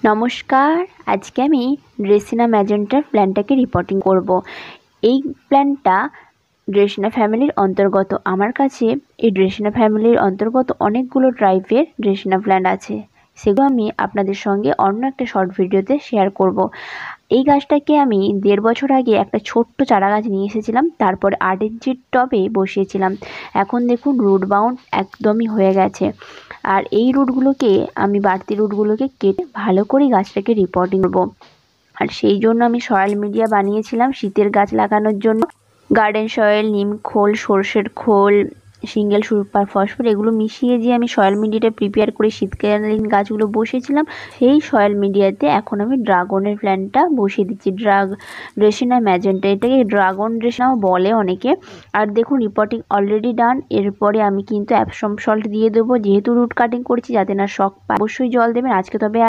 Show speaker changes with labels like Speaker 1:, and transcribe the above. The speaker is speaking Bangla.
Speaker 1: নমস্কার, আজকে আমি ড্রেসিনা ম্যাজেন্টার প্ল্যান্টটাকে রিপোর্টিং করব। এই প্ল্যান্টটা ড্রেসিনা ফ্যামিলির অন্তর্গত। আমার কাছে এই ড্রেসিনা ফ্যামিলির অন্তর্গত অনেকগুলো টাইপের ড্রেসিনা প্ল্যান্ট আছে, সেগুলো আমি আপনাদের সঙ্গে অন্য একটা শর্ট ভিডিওতে শেয়ার করব। এই গাছটাকে আমি 1.5 বছর আগে একটা ছোট্ট চারা গাছ নিয়ে এসেছিলাম, তারপরে 8 ইঞ্চির টবে বসিয়েছিলাম। এখন দেখুন রুট বাউন্ড একদমই হয়ে গেছে। আর এই রুটগুলোকে আমি বাড়তি রুটগুলোকে কেটে ভালো করে গাছটাকে রিপোর্টিং করব। আর সেই জন্য আমি সয়েল মিডিয়া বানিয়েছিলাম শীতের গাছ লাগানোর জন্য। গার্ডেন সয়েল, নিম খোল, সর্ষের খোল, সিঙ্গেল সুপার ফসফেট এগুলো মিশিয়ে যে আমি সয়েল মিডিয়াটা প্রিপেয়ার করে শীতকালীন গাছগুলো বসিয়েছিলাম, সেই সয়েল মিডিয়াতে এখন আমি ড্রাগনের প্ল্যান্টটা বসিয়ে দিচ্ছি। ড্রেসিনা ম্যাজেন্টা, এটাকে ড্রাগন ড্রেসিনাও বলে অনেকে। আর দেখুন রিপোর্টিং অলরেডি ডান। এরপরে আমি কিন্তু অ্যাপসম সল্ট দিয়ে দেবো, যেহেতু রুট কাটিং করছি যাতে না শক পায়। অবশ্যই জল দেবেন। আজকে তবে